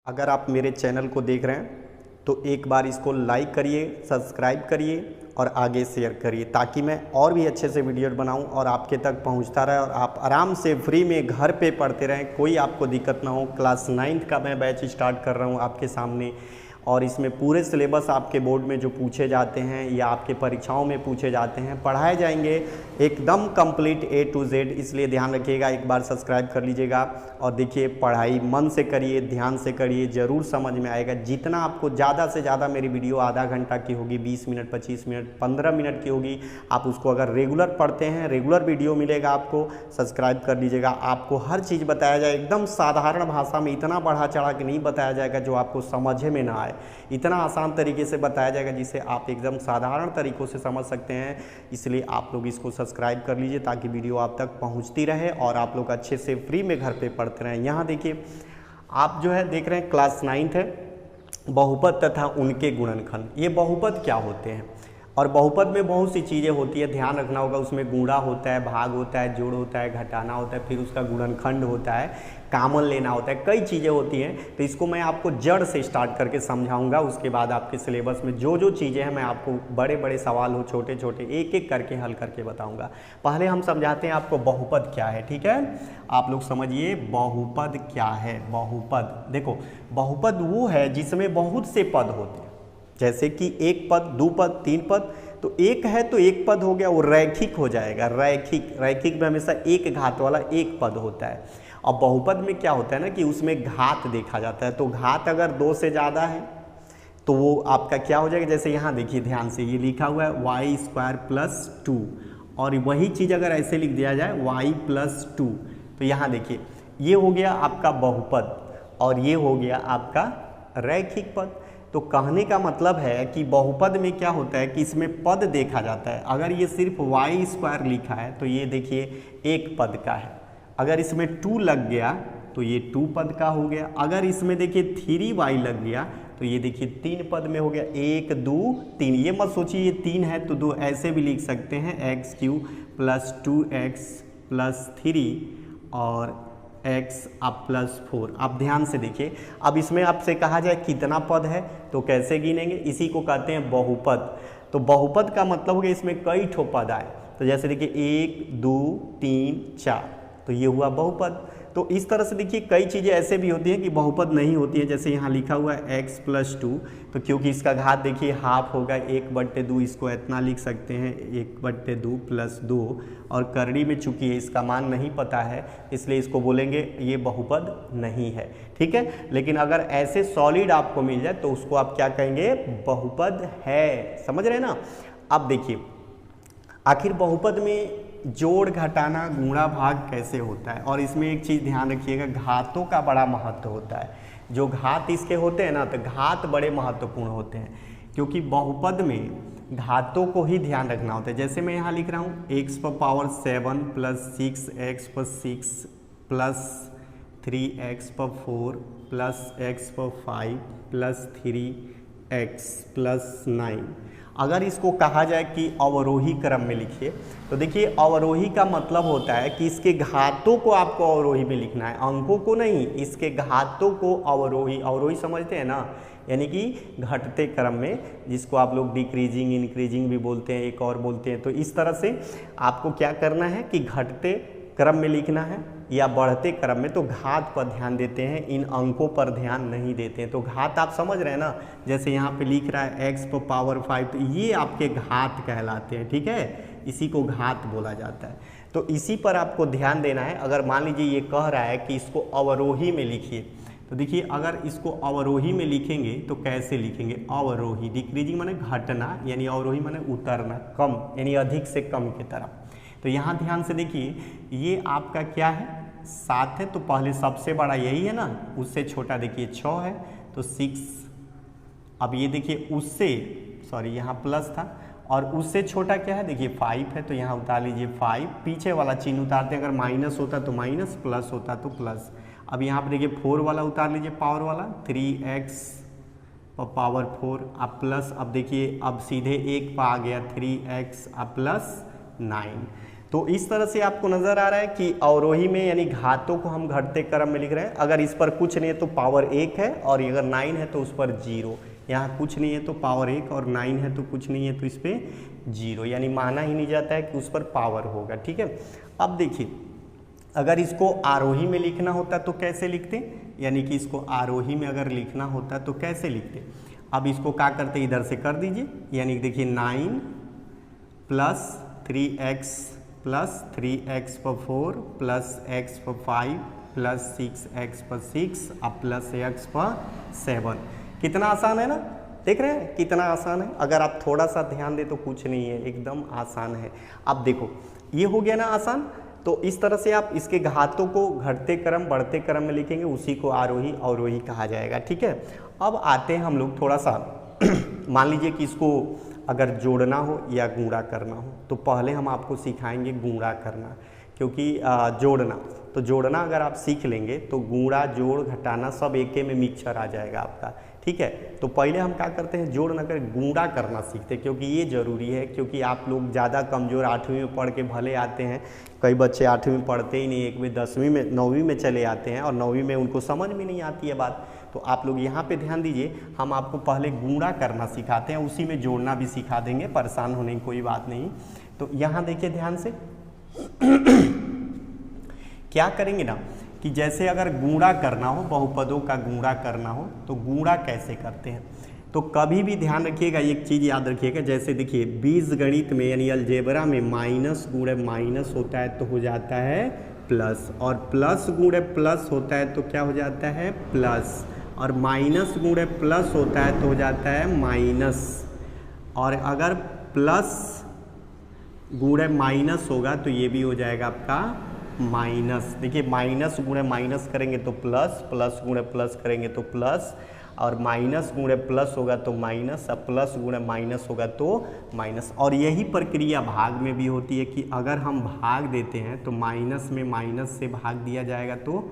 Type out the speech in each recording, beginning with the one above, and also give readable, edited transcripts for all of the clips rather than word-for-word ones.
अगर आप मेरे चैनल को देख रहे हैं तो एक बार इसको लाइक करिए, सब्सक्राइब करिए और आगे शेयर करिए ताकि मैं और भी अच्छे से वीडियो बनाऊं और आपके तक पहुंचता रहे और आप आराम से फ्री में घर पे पढ़ते रहें, कोई आपको दिक्कत ना हो। क्लास 9th का मैं बैच स्टार्ट कर रहा हूं आपके सामने और इसमें पूरे सिलेबस आपके बोर्ड में जो पूछे जाते हैं या आपके परीक्षाओं में पूछे जाते हैं पढ़ाए जाएंगे एकदम कंप्लीट A to Z। इसलिए ध्यान रखिएगा, एक बार सब्सक्राइब कर लीजिएगा और देखिए पढ़ाई मन से करिए, ध्यान से करिए, ज़रूर समझ में आएगा। जितना आपको ज़्यादा से ज़्यादा मेरी वीडियो आधा घंटा की होगी, 20 मिनट, 25 मिनट, 15 मिनट की होगी, आप उसको अगर रेगुलर पढ़ते हैं, रेगुलर वीडियो मिलेगा आपको, सब्सक्राइब कर लीजिएगा। आपको हर चीज़ बताया जाए एकदम साधारण भाषा में, इतना बढ़ा चढ़ा के नहीं बताया जाएगा जो आपको समझ में ना आए, इतना आसान तरीके से बताया जाएगा जिसे आप एकदम साधारण तरीक़ों से समझ सकते हैं। इसलिए आप लोग इसको सब्सक्राइब कर लीजिए ताकि वीडियो आप तक पहुंचती रहे और आप लोग अच्छे से फ्री में घर पे पढ़ते रहें। यहाँ देखिए आप जो है देख रहे हैं क्लास 9th है, बहुपद तथा उनके गुणनखंड। ये बहुपद क्या होते हैं और बहुपद में बहुत सी चीज़ें होती है, ध्यान रखना होगा। उसमें गुणा होता है, भाग होता है, जोड़ होता है, घटाना होता है, फिर उसका गुणनखंड होता है, कामन लेना होता है, कई चीज़ें होती हैं। तो इसको मैं आपको जड़ से स्टार्ट करके समझाऊंगा। उसके बाद आपके सिलेबस में जो जो चीज़ें हैं मैं आपको बड़े बड़े सवाल हो, छोटे छोटे, एक एक करके हल करके बताऊंगा। पहले हम समझाते हैं आपको बहुपद क्या है, ठीक है। आप लोग समझिए बहुपद क्या है। बहुपद देखो, बहुपद वो है जिसमें बहुत से पद होते हैं, जैसे कि एक पद, दो पद, तीन पद। तो एक है तो एक पद हो गया, वो रैखिक हो जाएगा। रैखिक में हमेशा एक घात वाला एक पद होता है। और बहुपद में क्या होता है ना कि उसमें घात देखा जाता है। तो घात अगर 2 से ज़्यादा है तो वो आपका क्या हो जाएगा, जैसे यहाँ देखिए ध्यान से, ये लिखा हुआ है y² + 2 और वही चीज़ अगर ऐसे लिख दिया जाए y + 2, तो यहाँ देखिए ये हो गया आपका बहुपद और ये हो गया आपका रैखिक पद। तो कहने का मतलब है कि बहुपद में क्या होता है कि इसमें पद देखा जाता है। अगर ये सिर्फ y² लिखा है तो ये देखिए एक पद का है। अगर इसमें 2 लग गया तो ये 2 पद का हो गया। अगर इसमें देखिए 3y लग गया तो ये देखिए 3 पद में हो गया। 1 2 3, ये मत सोचिए ये 3 है तो 2 ऐसे भी लिख सकते हैं, x³ + 2x + 3 और x अब +4। आप ध्यान से देखिए, अब इसमें आपसे कहा जाए कितना पद है तो कैसे गिनेंगे, इसी को कहते हैं बहुपद। तो बहुपद का मतलब हो गया इसमें कई ठो पद आए। तो जैसे देखिए 1 2 3 4, तो ये हुआ बहुपद। तो इस तरह से देखिए कई चीज़ें ऐसे भी होती हैं कि बहुपद नहीं होती है। जैसे यहाँ लिखा हुआ है x + 2, तो क्योंकि इसका घात देखिए हाफ होगा, 1/2, इसको इतना लिख सकते हैं 1/2 + 2। और करड़ी में चूंकि इसका मान नहीं पता है इसलिए इसको बोलेंगे ये बहुपद नहीं है, ठीक है। लेकिन अगर ऐसे सॉलिड आपको मिल जाए तो उसको आप क्या कहेंगे, बहुपद है। समझ रहे हैं ना। अब देखिए आखिर बहुपद में जोड़, घटाना, गुणा, भाग कैसे होता है। और इसमें एक चीज़ ध्यान रखिएगा, घातों का बड़ा महत्व होता है। जो घात इसके होते हैं ना, तो घात बड़े महत्वपूर्ण होते हैं क्योंकि बहुपद में घातों को ही ध्यान रखना होता है। जैसे मैं यहाँ लिख रहा हूँ x⁻7 + 6x⁻6 + 3x⁻4 + x⁻5 + 3x + 9। अगर इसको कहा जाए कि अवरोही क्रम में लिखिए तो देखिए अवरोही का मतलब होता है कि इसके घातों को आपको अवरोही में लिखना है, अंकों को नहीं, इसके घातों को अवरोही। अवरोही समझते हैं ना, यानी कि घटते क्रम में, जिसको आप लोग डिक्रीजिंग, इंक्रीजिंग भी बोलते हैं, एक और बोलते हैं। तो इस तरह से आपको क्या करना है कि घटते क्रम में लिखना है या बढ़ते क्रम में। तो घात पर ध्यान देते हैं, इन अंकों पर ध्यान नहीं देते हैं। तो घात आप समझ रहे हैं ना, जैसे यहाँ पे लिख रहा है x⁻5, तो ये आपके घात कहलाते हैं, ठीक है। इसी को घात बोला जाता है। तो इसी पर आपको ध्यान देना है। अगर मान लीजिए ये कह रहा है कि इसको अवरोही में लिखिए, तो देखिए अगर इसको अवरोही में लिखेंगे तो कैसे लिखेंगे, अवरोही। डिक्रीजिंग माने घटना, यानी अवरोही माने उतरना, कम यानी अधिक से कम की तरफ। तो यहाँ ध्यान से देखिए ये आपका क्या है, 7 है। तो पहले सबसे बड़ा यही है ना, उससे छोटा देखिए 6 है तो 6। अब ये देखिए उससे, सॉरी यहाँ प्लस था, और उससे छोटा क्या है देखिए 5 है। तो यहाँ उतार लीजिए 5, पीछे वाला चिन्ह उतारते, अगर माइनस होता तो माइनस, प्लस होता तो प्लस। अब यहाँ पर देखिए 4 वाला उतार लीजिए, पावर वाला 3x⁻4 अब प्लस। अब देखिए अब सीधे 1 पर आ गया 3x अब + 9। तो इस तरह से आपको नज़र आ रहा है कि अवरोही में यानी घातों को हम घटते क्रम में लिख रहे हैं। अगर इस पर कुछ नहीं है तो पावर 1 है, और अगर 9 है तो उस पर 0। यहाँ कुछ नहीं है तो पावर 1 और 9 है तो कुछ नहीं है तो इस पर 0, यानी माना ही नहीं जाता है कि उस पर पावर होगा। ठीक है, अब देखिए अगर इसको आरोही में लिखना होता तो कैसे लिखते, यानी कि इसको आरोही में अगर लिखना होता तो कैसे लिखते। अब इसको क्या करते, इधर से कर दीजिए, यानी देखिए 9 प्लस 3x प्लस 3x पर 4 प्लस x पर 5 प्लस 6x पर 6 अब प्लस x पर 7। कितना आसान है ना, देख रहे हैं कितना आसान है। अगर आप थोड़ा सा ध्यान दें तो कुछ नहीं है, एकदम आसान है। अब देखो ये हो गया ना आसान। तो इस तरह से आप इसके घातों को घटते क्रम बढ़ते क्रम में लिखेंगे, उसी को आरोही अवरोही कहा जाएगा। ठीक है, अब आते हैं हम लोग थोड़ा सा मान लीजिए कि इसको अगर जोड़ना हो या गुणा करना हो, तो पहले हम आपको सिखाएंगे गुणा करना, क्योंकि जोड़ना तो जोड़ना अगर आप सीख लेंगे तो गुणा जोड़ घटाना सब एक में मिक्सचर आ जाएगा आपका। ठीक है, तो पहले हम क्या करते हैं, जोड़ न कर गुणा करना सीखते हैं, क्योंकि ये ज़रूरी है। क्योंकि आप लोग ज़्यादा कमज़ोर 8वीं में पढ़ के भले आते हैं, कई बच्चे 8वीं में पढ़ते ही नहीं, एक में 10वीं में 9वीं में चले आते हैं और 9वीं में उनको समझ में नहीं आती है बात। तो आप लोग यहाँ पे ध्यान दीजिए, हम आपको पहले गुणा करना सिखाते हैं, उसी में जोड़ना भी सिखा देंगे, परेशान होने की कोई बात नहीं। तो यहाँ देखिए ध्यान से क्या करेंगे ना कि जैसे अगर गुणा करना हो, बहुपदों का गुणा करना हो तो गुणा कैसे करते हैं। तो कभी भी ध्यान रखिएगा, एक चीज़ याद रखिएगा, जैसे देखिए बीजगणित में यानी अलजेब्रा में माइनस गुणे माइनस होता है तो हो जाता है प्लस, और प्लस गुणे प्लस होता है तो क्या हो जाता है प्लस, और माइनस गुणे प्लस होता है तो हो जाता है माइनस। और अगर प्लस गुणे माइनस होगा तो ये भी हो जाएगा आपका माइनस। देखिए माइनस गुणे माइनस करेंगे तो प्लस, प्लस गुणे प्लस करेंगे तो प्लस, और माइनस गुणे प्लस होगा तो माइनस, और प्लस गुणे माइनस होगा तो माइनस। और यही प्रक्रिया भाग में भी होती है कि अगर हम भाग देते हैं तो माइनस में माइनस से भाग दिया जाएगा तो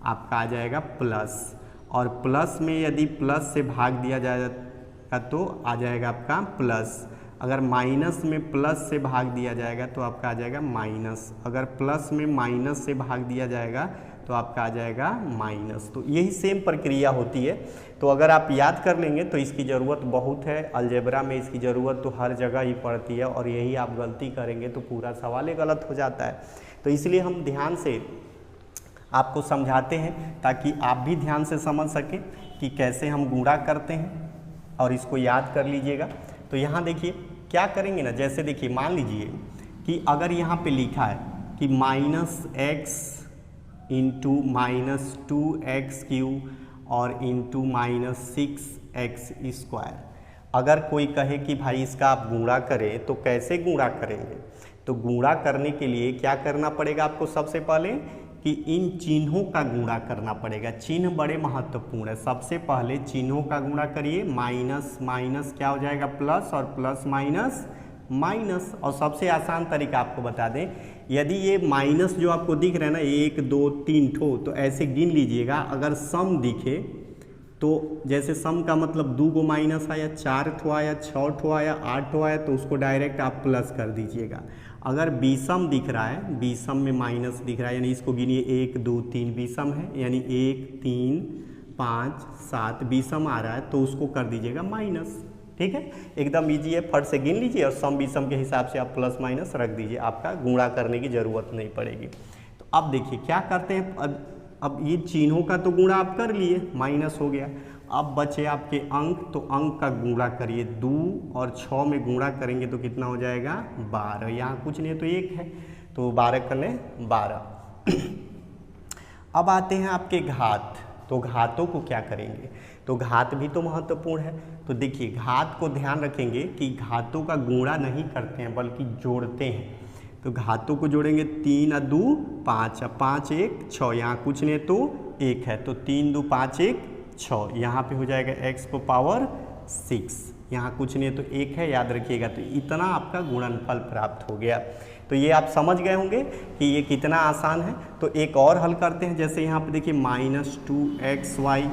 आपका आ जाएगा प्लस, और प्लस में यदि प्लस से भाग दिया जाएगा तो आ जाएगा आपका प्लस। अगर माइनस में प्लस से भाग दिया जाएगा तो आपका आ जाएगा माइनस, अगर प्लस में माइनस से भाग दिया जाएगा तो आपका आ जाएगा माइनस। तो यही सेम प्रक्रिया होती है। तो अगर आप याद कर लेंगे तो इसकी ज़रूरत बहुत है, अलजेब्रा में इसकी ज़रूरत तो हर जगह ही पड़ती है, और यही आप गलती करेंगे तो पूरा सवाल ही गलत हो जाता है। तो इसलिए हम ध्यान से आपको समझाते हैं ताकि आप भी ध्यान से समझ सकें कि कैसे हम गुणा करते हैं, और इसको याद कर लीजिएगा। तो यहाँ देखिए क्या करेंगे ना, जैसे देखिए मान लीजिए कि अगर यहाँ पे लिखा है कि -x इंटू -2x³ और इंटू -6x², अगर कोई कहे कि भाई इसका आप गुणा करें तो कैसे गुणा करेंगे। तो गुणा करने के लिए क्या करना पड़ेगा आपको, सबसे पहले कि इन चिन्हों का गुणा करना पड़ेगा। चिन्ह बड़े महत्वपूर्ण है। सबसे पहले चिन्हों का गुणा करिए, माइनस माइनस क्या हो जाएगा प्लस, और प्लस माइनस माइनस। और सबसे आसान तरीका आपको बता दें, यदि ये माइनस जो आपको दिख रहा है ना 1 2 3 ठो, तो ऐसे गिन लीजिएगा। अगर सम दिखे तो जैसे सम का मतलब 2 गो माइनस आया, 4 ठो आया, 6 ठो आया, 8 ठो आया, तो उसको डायरेक्ट आप प्लस कर दीजिएगा। अगर बीसम दिख रहा है, बीसम में माइनस दिख रहा है, यानी इसको गिनिए 1 2 3 बीसम है, यानी 1 3 5 7 बीसम आ रहा है तो उसको कर दीजिएगा माइनस। ठीक है, एकदम ईजी है, फट से गिन लीजिए और सम बीसम के हिसाब से आप प्लस माइनस रख दीजिए, आपका गुणा करने की ज़रूरत नहीं पड़ेगी। तो अब देखिए क्या करते हैं, अब ये चिन्हों का तो गुणा आप कर लिए, माइनस हो गया। अब बचे आपके अंक, तो अंक का गुणा करिए, 2 और 6 में गुणा करेंगे तो कितना हो जाएगा 12। यहाँ कुछ नहीं तो 1 है, तो 12 कर लें 12। अब आते हैं आपके घात। तो घातों को क्या करेंगे, तो घात भी तो महत्वपूर्ण है। तो देखिए घात को ध्यान रखेंगे कि घातों का गुणा नहीं करते हैं बल्कि जोड़ते हैं। तो घातों को जोड़ेंगे, 3 और 2 5, 5 1 6, यहाँ कुछ नहीं तो 1 है, तो 3 2 5 1 6, यहाँ पे हो जाएगा x को पावर 6, यहाँ कुछ नहीं तो 1 है, याद रखिएगा। तो इतना आपका गुणनफल प्राप्त हो गया। तो ये आप समझ गए होंगे कि ये कितना आसान है। तो एक और हल करते हैं, जैसे यहाँ पे देखिए -2xy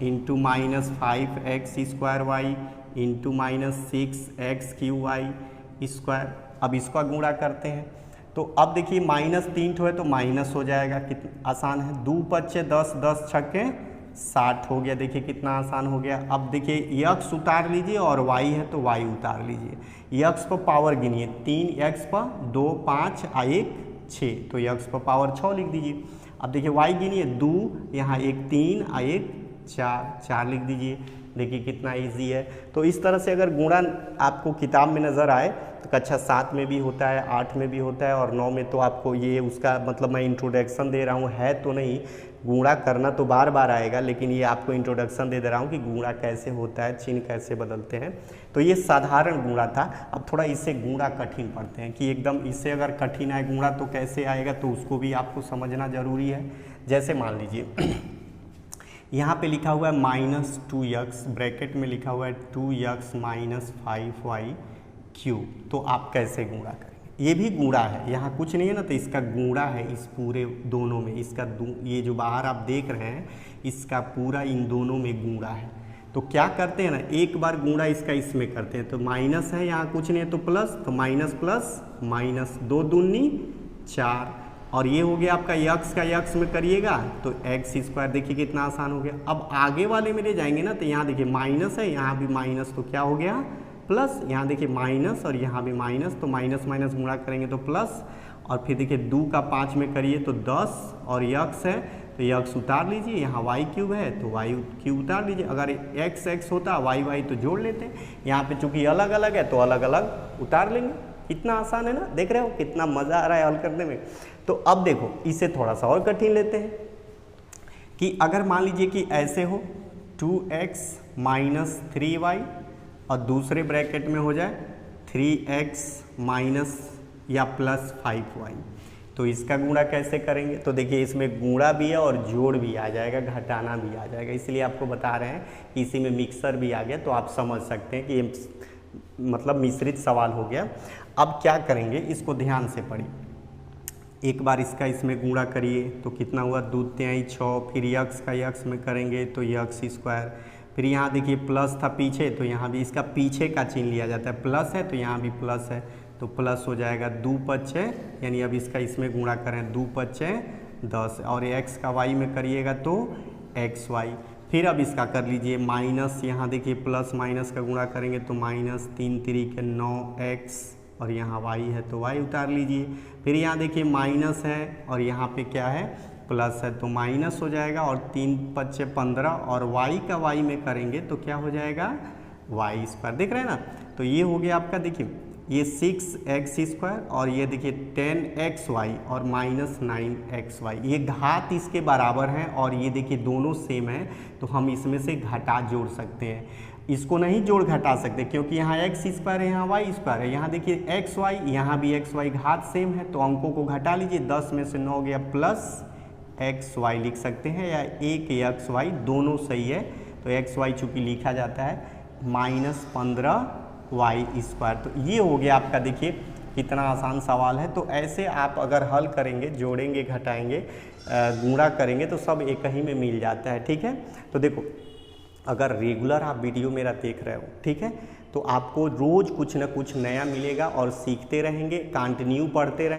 into -5x² into -6x³ square. अब इसका गुणा करते हैं, तो अब देखिए -3 है तो माइनस हो जाएगा, कितना आसान है। 2 पच्चे 10, 10 छक्के 60 हो गया। देखिए कितना आसान हो गया। अब देखिए यक्स उतार लीजिए और वाई है तो वाई उतार लीजिए। यक्स पर पावर गिनिए, 3 यक्स पर 2 5 1 6, तो यक्स पर पावर 6 लिख दीजिए। अब देखिए वाई गिनिए, 2 यहाँ 1 3 1 4, 4 लिख दीजिए। देखिए कितना इजी है। तो इस तरह से अगर गुणा आपको किताब में नज़र आए तो कक्षा 7 में भी होता है, 8 में भी होता है और 9 में तो आपको ये उसका मतलब मैं इंट्रोडक्शन दे रहा हूँ, है तो नहीं। गुणा करना तो बार बार आएगा, लेकिन ये आपको इंट्रोडक्शन दे रहा हूँ कि गुणा कैसे होता है, चिन्ह कैसे बदलते हैं। तो ये साधारण गुणा था। अब थोड़ा इससे गुणा कठिन पढ़ते हैं कि एकदम इससे अगर कठिन आए गुणा तो कैसे आएगा, तो उसको भी आपको समझना ज़रूरी है। जैसे मान लीजिए यहाँ पे लिखा हुआ है -2x, ब्रैकेट में लिखा हुआ है 2x - 5y क्यूब, तो आप कैसे गुणा करेंगे? ये भी गुणा है, यहाँ कुछ नहीं है ना, तो इसका गुणा है इस पूरे दोनों में। इसका ये जो बाहर आप देख रहे हैं इसका पूरा इन दोनों में गुणा है। तो क्या करते हैं ना, एक बार गुणा इसका इसमें करते हैं। तो माइनस है, यहाँ कुछ नहीं है तो प्लस, तो माइनस प्लस माइनस, 2 दूनी 4, और ये हो गया आपका यक्स का यक्स में करिएगा तो x²। देखिए कितना आसान हो गया। अब आगे वाले में ले जाएंगे ना, तो यहाँ देखिए माइनस है, यहाँ भी माइनस, तो क्या हो गया प्लस। यहाँ देखिए माइनस और यहाँ भी माइनस, तो माइनस माइनस गुणा करेंगे तो प्लस। और फिर देखिए 2 का 5 में करिए तो 10, और यक्स है तो यक्स उतार लीजिए। यहाँ वाई क्यूब है तो वाई क्यूब उतार लीजिए। अगर एक्स एक्स होता वाई वाई तो जोड़ लेते हैं। यहाँ पे चूंकि अलग अलग है तो अलग अलग उतार लेंगे। कितना आसान है ना, देख रहे हो कितना मज़ा आ रहा है हल करने में। तो अब देखो इसे थोड़ा सा और कठिन लेते हैं कि अगर मान लीजिए कि ऐसे हो 2x - 3y और दूसरे ब्रैकेट में हो जाए 3x माइनस या प्लस 5y, तो इसका गुणा कैसे करेंगे? तो देखिए इसमें गुणा भी है और जोड़ भी आ जाएगा, घटाना भी आ जाएगा, इसलिए आपको बता रहे हैं कि इसी में मिक्सर भी आ गया। तो आप समझ सकते हैं कि ये मतलब मिश्रित सवाल हो गया। अब क्या करेंगे, इसको ध्यान से पढ़िए। एक बार इसका इसमें गुणा करिए तो कितना हुआ, 2 3 6, फिर यक्स का यक्स में करेंगे तो यक्स²। फिर यहाँ देखिए प्लस था पीछे, तो यहाँ भी इसका पीछे का चिन्ह लिया जाता है, प्लस है तो यहाँ भी प्लस है, तो प्लस हो जाएगा 2 5 यानी अब इसका इसमें गुणा करें 2 5 10, और एक्स का वाई में करिएगा तो xy। फिर अब इसका कर लीजिए माइनस, यहाँ देखिए प्लस माइनस का गुणा करेंगे तो -3 3 9x, और यहाँ y है तो y उतार लीजिए। फिर यहाँ देखिए माइनस है और यहाँ पे क्या है प्लस है, तो माइनस हो जाएगा, और 3 5 15, और y का y में करेंगे तो क्या हो जाएगा y²। देख रहे हैं ना, तो ये हो गया आपका, देखिए ये 6x² और ये देखिए 10xy और -9xy, ये घात इसके बराबर हैं और ये देखिए दोनों सेम है, तो हम इसमें से घटा जोड़ सकते हैं। इसको नहीं जोड़ घटा सकते क्योंकि यहाँ x² है, यहाँ y² है, यहाँ देखिए xy, यहाँ भी xy, घात सेम है, तो अंकों को घटा लीजिए। 10 में से 9 गया, प्लस xy लिख सकते हैं या 1 xy, दोनों सही है। तो xy चूँकि लिखा जाता है -15y²। तो ये हो गया आपका, देखिए कितना आसान सवाल है। तो ऐसे आप अगर हल करेंगे, जोड़ेंगे, घटाएंगे, गुणा करेंगे तो सब एक ही में मिल जाता है। ठीक है, तो देखो अगर रेगुलर आप वीडियो मेरा देख रहे हो, ठीक है, तो आपको रोज़ कुछ ना कुछ नया मिलेगा और सीखते रहेंगे, कंटिन्यू पढ़ते रहेंगे।